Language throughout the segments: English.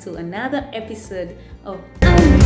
to another episode of Andia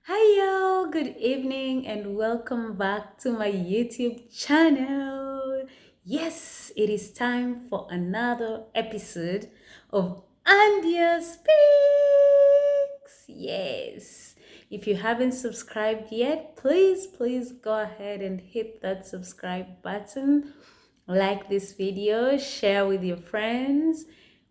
Hi y'all, good evening and welcome back to my YouTube channel. Yes, it is time for another episode of Andia Speaks. Yes. If you haven't subscribed yet, please go ahead and hit that subscribe button. Like this video, share with your friends,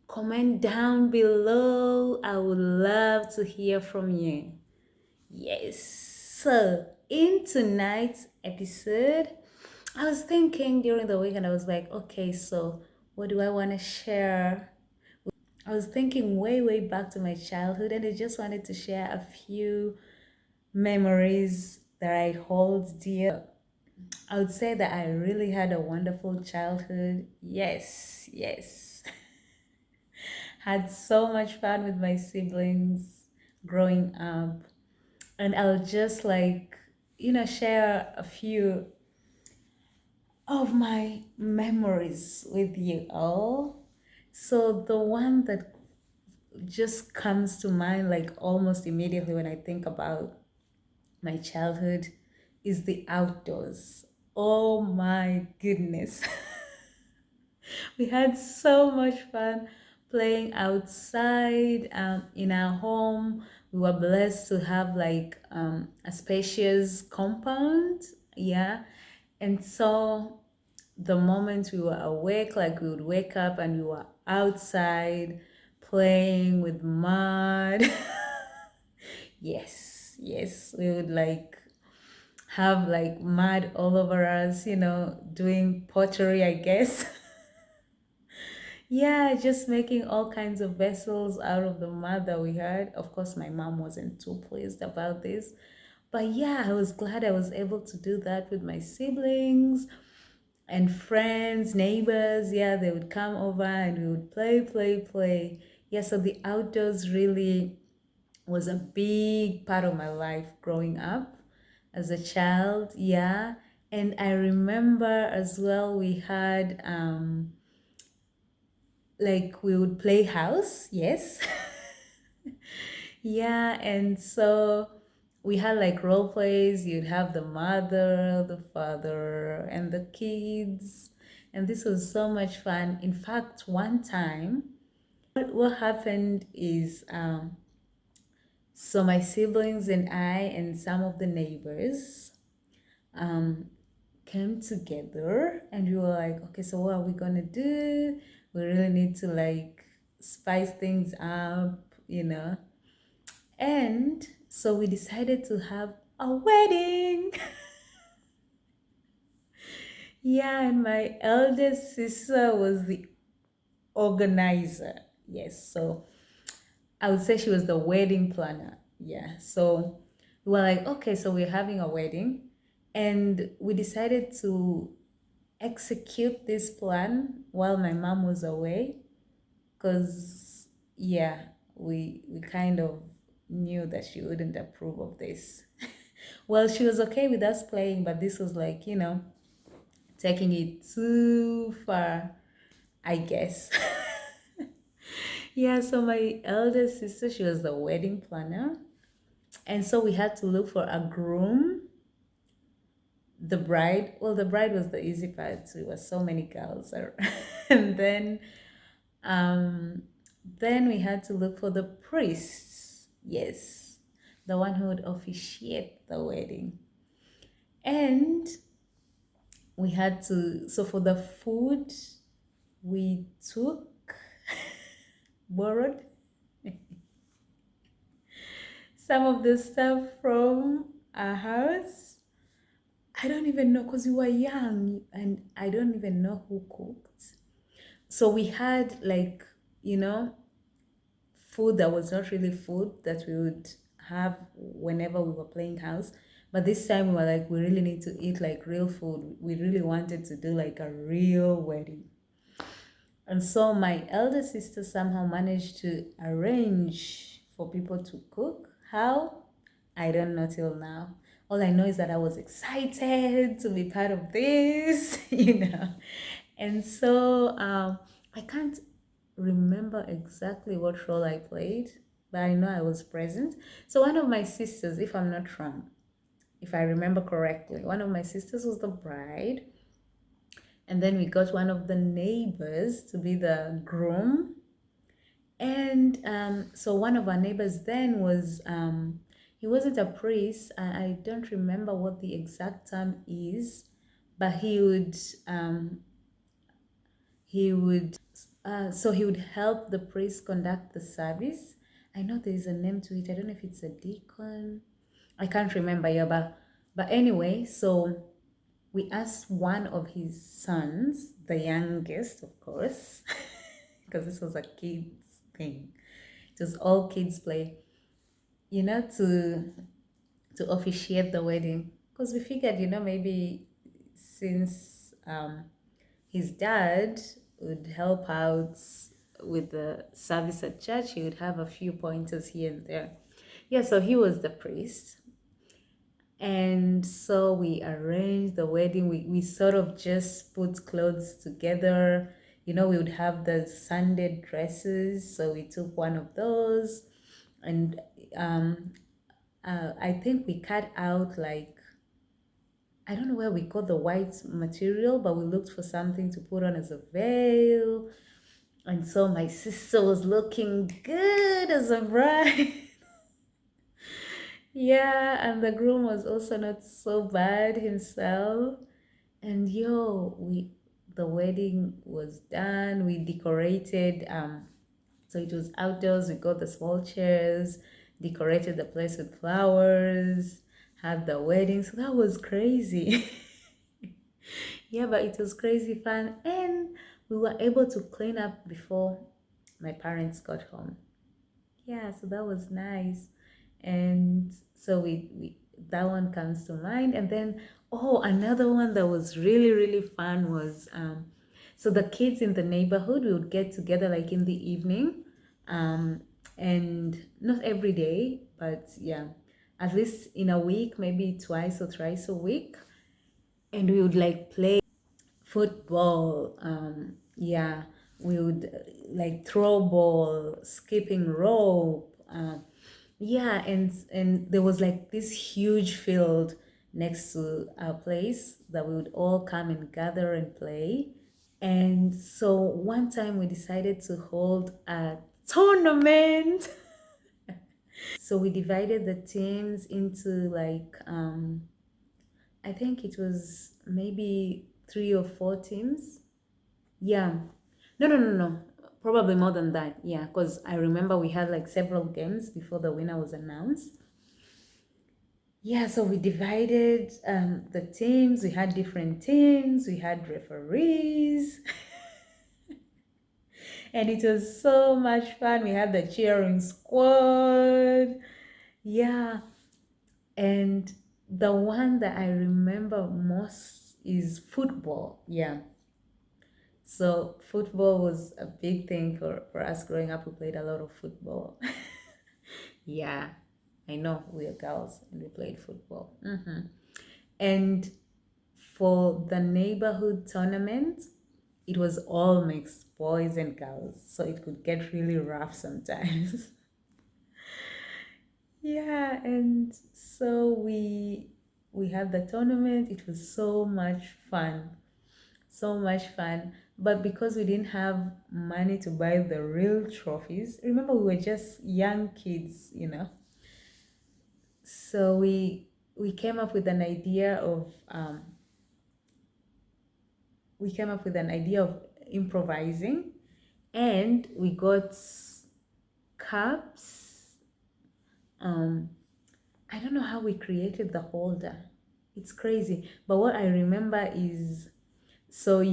comment down below. I would love to hear from you. Yes. So, in tonight's episode, I was thinking during the weekend, I was like, okay, so what do I want to share? I was thinking way back to my childhood, and I just wanted to share a few memories that I hold dear. I would say that I really had a wonderful childhood. Yes. Had so much fun with my siblings growing up. And I'll just share a few of my memories with you all. So the one that just comes to mind like almost immediately when I think about my childhood is the outdoors. Oh my goodness. We had so much fun playing outside in our home. We were blessed to have a spacious compound. Yeah. And so the moment we were awake, like we would wake up and we were outside playing with mud. Yes. We would have like mud all over us, doing pottery, I guess. Yeah, just making all kinds of vessels out of the mud that we had. Of course, my mom wasn't too pleased about this. But yeah, I was glad I was able to do that with my siblings and friends, neighbors. Yeah, they would come over and we would play. Yeah, so the outdoors really was a big part of my life growing up as a child. Yeah. And I remember as well we had like we would play house, yes. Yeah, and so we had like role plays. You'd have the mother, the father, and the kids. And this was so much fun. In fact, one time, what happened is so my siblings and I and some of the neighbors um, came together and we were like, okay, so what are we gonna do? We really need to like spice things up. And so we decided to have a wedding. Yeah, and my eldest sister was the organizer. Yes, so I would say she was the wedding planner. Yeah, so we were like, okay, so we're having a wedding, and we decided to execute this plan while my mom was away because yeah, we kind of knew that she wouldn't approve of this. Well, she was okay with us playing, but this was like, taking it too far, I guess. Yeah, so my eldest sister, she was the wedding planner. And so we had to look for a groom. The bride was the easy part. There were so many girls. And um, then we had to look for the priest. Yes, the one who would officiate the wedding. And we had to, so for the food, we borrowed some of the stuff from our house. I don't even know because we were young and I don't even know who cooked. So we had you know, food that was not really food that we would have whenever we were playing house. But this time we were like, we really need to eat like real food. We really wanted to do like a real wedding. And so my elder sister somehow managed to arrange for people to cook. How? I don't know till now. All I know is that I was excited to be part of this, And so I can't remember exactly what role I played, but I know I was present. So one of my sisters, if I'm not wrong, if I remember correctly, one of my sisters was the bride, and then we got one of the neighbors to be the groom. And so one of our neighbors then was, he wasn't a priest. I don't remember what the exact term is, but um, he would, so he would help the priest conduct the service. I know there is a name to it. I don't know if it's a deacon. I can't remember, yeah, but anyway, so we asked one of his sons, the youngest, of course, because this was a kids thing. It was all kids play, to officiate the wedding. Because we figured, maybe since his dad would help out with the service at church, he would have a few pointers here and there. Yeah, so he was the priest. And so we arranged the wedding. We sort of just put clothes together. We would have the Sunday dresses. So we took one of those. And um, I think we cut out, like, I don't know where we got the white material, but we looked for something to put on as a veil. And so my sister was looking good as a bride. Yeah, and the groom was also not so bad himself. And the wedding was done. We decorated, so it was outdoors. We got the small chairs, decorated the place with flowers, had the wedding. So that was crazy. Yeah, but it was crazy fun. And we were able to clean up before my parents got home. Yeah, so that was nice. And so we that one comes to mind. And then, oh, another one that was really really fun was, so the kids in the neighborhood, we would get together like in the evening, um and not every day, but yeah, at least in a week, maybe twice or thrice a week, and we would like play football. Yeah, we would like throw ball, skipping rope. Yeah, and there was like this huge field next to our place that we would all come and gather and play. And so one time we decided to hold a tournament. So we divided the teams into like, I think it was maybe 3 or 4 teams. Yeah. No, no, no, no. Probably more than that. Yeah, because I remember we had like several games before the winner was announced. Yeah, so we divided the teams. We had different teams. We had referees. And it was so much fun. We had the cheering squad. Yeah. And the one that I remember most is football. Yeah. So football was a big thing for us growing up. We played a lot of football. Yeah, I know we are girls and we played football. And for the neighborhood tournament, it was all mixed, boys and girls. So it could get really rough sometimes. Yeah, and so we had the tournament. It was so much fun. So much fun. But because we didn't have money to buy the real trophies, remember we were just young kids. So we came up with an idea of improvising, and we got cups. I don't know how we created the holder. It's crazy. But what I remember is, so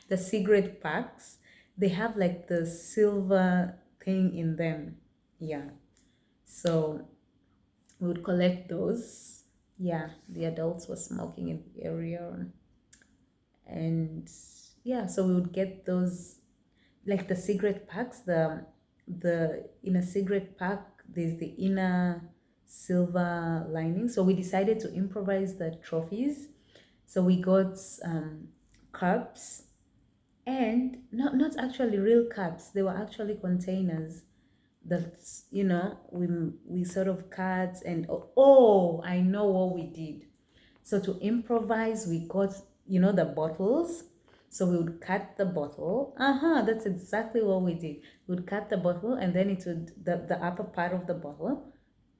the cigarette packs, they have like the silver thing in them. Yeah. So we would collect those. Yeah, the adults were smoking in the area. And yeah, so we would get those, like the cigarette packs, the in a cigarette pack there's the inner silver lining. So we decided to improvise the trophies. So we got cups, and not actually real cups, they were actually containers that, we sort of cut. And oh, I know what we did. So to improvise, we got, the bottles. So we would cut the bottle. That's exactly what we did. We would cut the bottle, and then it would, the upper part of the bottle,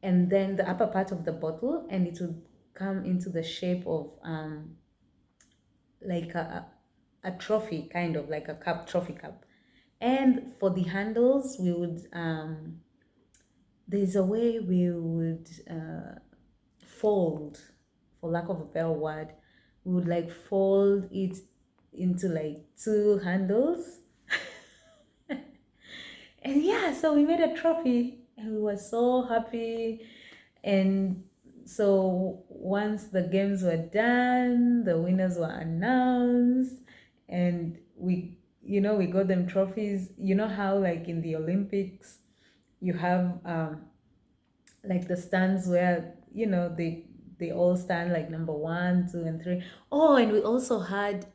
and then the upper part of the bottle, and it would come into the shape of like a trophy, kind of like a cup, trophy cup. And for the handles, we would there's a way we would fold, for lack of a better word, we would like fold it into like two handles. And yeah, so we made a trophy and we were so happy. And so once the games were done, the winners were announced, and we got them trophies. You know how, like in the Olympics, you have like the stands where they all stand like number one, two, and three. Oh, and we also had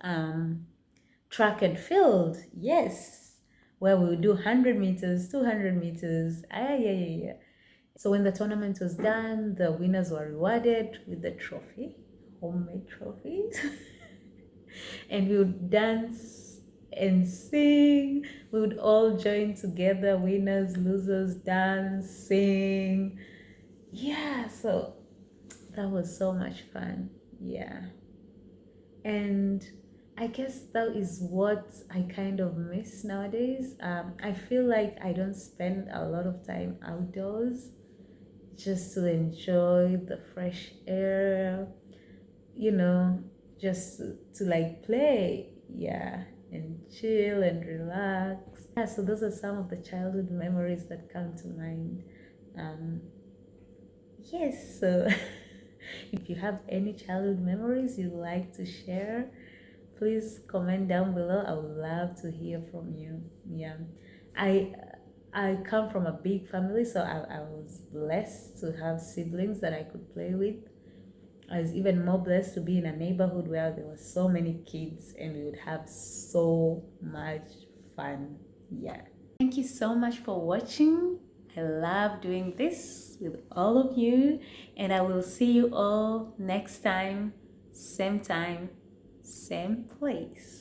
track and field. Yes, where we would do 100 meters, 200 meters. Yeah. So when the tournament was done, the winners were rewarded with the trophy, homemade trophies. And we would dance and sing. We would all join together, winners, losers, dance, sing. Yeah, so that was so much fun. Yeah. And I guess that is what I kind of miss nowadays. I feel like I don't spend a lot of time outdoors just to enjoy the fresh air, you know, just to like play. Yeah. And chill and relax. Yeah, so those are some of the childhood memories that come to mind. Um, yes, so if you have any childhood memories you'd like to share, please comment down below. I would love to hear from you. Yeah, I I come from a big family, so I was blessed to have siblings that I could play with. I was even more blessed to be in a neighborhood where there were so many kids and we would have so much fun. Yeah. Thank you so much for watching. I love doing this with all of you, and I will see you all next time, same place.